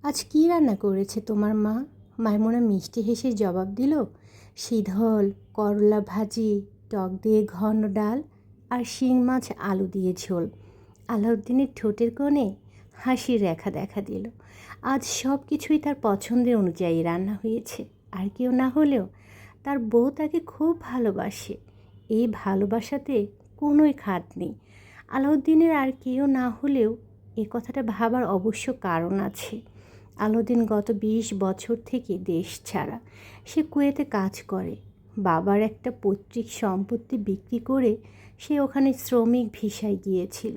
আজ কী রান্না করেছে তোমার মা? মাইমুনা মিষ্টি হেসে জবাব দিল, শীতল করলা ভাজি, টক দিয়ে ঘন ডাল আর শিং মাছ আলু দিয়ে ঝোল। আলাউদ্দিনের ঠোঁটের কোণে হাসির রেখা দেখা দিল। আজ সব কিছুই তার পছন্দের অনুযায়ী রান্না হয়েছে। আর কেউ না হলেও তার বউ তাকে খুব ভালোবাসে। এই ভালোবাসাতে কোনোই খাত নেই। আলাউদ্দিনের আর কেউ না হলেও এ কথাটা ভাবার অবশ্য কারণ আছে। আলাউদ্দিন গত 20 বছর থেকে দেশ ছাড়া। সে কুয়েতে কাজ করে। বাবার একটা পৈতৃক সম্পত্তি বিক্রি করে সে ওখানে শ্রমিক ভিসায় গিয়েছিল।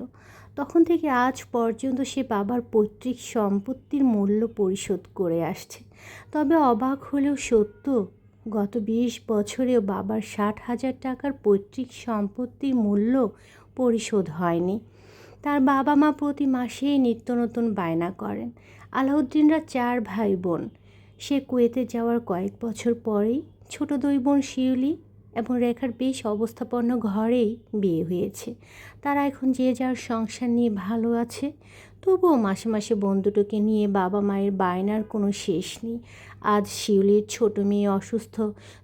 তখন থেকে আজ পর্যন্ত সে বাবার পৈতৃক সম্পত্তির মূল্য পরিশোধ করে আসছে। তবে অবাক হলেও সত্য, গত 20 বছরেও বাবার 60,000 টাকার পৈতৃক সম্পত্তির মূল্য পরিশোধ হয়নি। তার বাবা মা প্রতি মাসেই নিত্য নতুন বায়না করেন। আলাউদ্দিনরা 4 ভাই বোন। সে কুয়েতে যাওয়ার কয়েক বছর পরেই ছোট 2 বোন শিউলি এবং রেখার বেশ অবস্থাপন্ন ঘরেই বিয়ে হয়েছে। তারা এখন যে যার সংসার নিয়ে ভালো আছে। তবুও মাসে মাসে বোন দুটোকে নিয়ে বাবা মায়ের বায়নার কোনো শেষ নেই। আজ শিউলির ছোট মেয়ে অসুস্থ,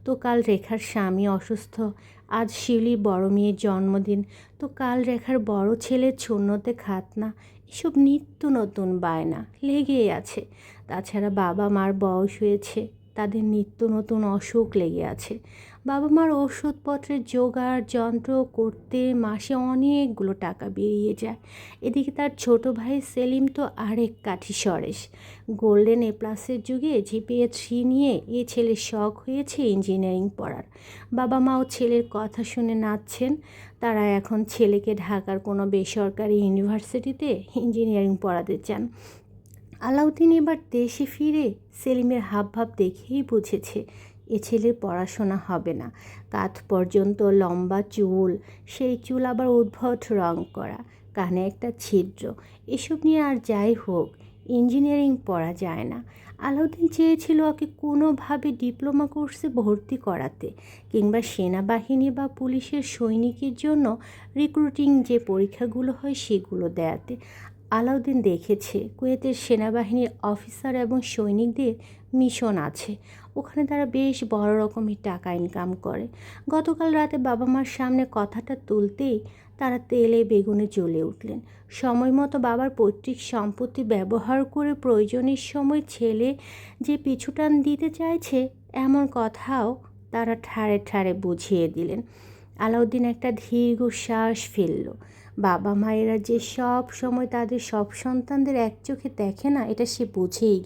তো কাল রেখার স্বামী অসুস্থ। আজ শিউলির বড় মেয়ের জন্মদিন, তো কাল রেখার বড় ছেলের ছন্নতে খাতনা। এসব নিত্য নতুন বায়না লেগেই আছে। তাছাড়া বাবা মার বয়স হয়েছে, তাদের নিত্য নতুন অসুখ লেগে আছে। বাবা মার ওষুধপত্রের জোগাড় যন্ত্র করতে মাসে অনেকগুলো টাকা বেরিয়ে যায়। এদিকে তার ছোট ভাই সেলিম তো আরেক কাঠি সরেস। গোল্ডেন A+-এর যুগে GPA 3 নিয়ে এ ছেলের শখ হয়েছে ইঞ্জিনিয়ারিং পড়ার। বাবা মাও ছেলের কথা শুনে নাচছেন। তারা এখন ছেলেকে ঢাকার কোনো বেসরকারি ইউনিভার্সিটিতে ইঞ্জিনিয়ারিং পড়াতে চান। আলাউদ্দিন এবার দেশে ফিরে সেলিমের হাবভাব দেখেই বুঝেছে এ ছেলের পড়াশোনা হবে না। কাঁধ পর্যন্ত লম্বা চুল, সেই চুল আবার উদ্ভট রং করা, কানে একটা ছিদ্র। এসব নিয়ে আর যাই হোক, ইঞ্জিনিয়ারিং পড়া যায় না। আলাউদ্দিন চেয়েছিল ওকে কোনোভাবে ডিপ্লোমা কোর্সে ভর্তি করাতে, কিংবা সেনাবাহিনী বা পুলিশের সৈনিকের জন্য রিক্রুটিং যে পরীক্ষাগুলো হয় সেগুলো দেয়াতে। আলাউদ্দিন দেখেছে কুয়েতের সেনাবাহিনীর অফিসার এবং সৈনিকদের মিশন আছে। ওখানে তারা বেশ বড় রকমের টাকা ইনকাম করে। গতকাল রাতে বাবা মার সামনে কথাটা তুলতেই তারা তেলে বেগুনে জ্বলে উঠলেন। সময় মতো বাবার পৈতৃক সম্পত্তি ব্যবহার করে প্রয়োজনের সময় ছেলে যে পিছুটান দিতে চাইছে, এমন কথাও তারা ঠাড়ে ঠাড়ে বুঝিয়ে দিলেন। আলাউদ্দিন একটা দীর্ঘশ্বাস ফেলল। বাবা মায়েরা যে সব সময় তাদের সব সন্তানদের এক চোখে দেখে না, এটা সে বুঝেই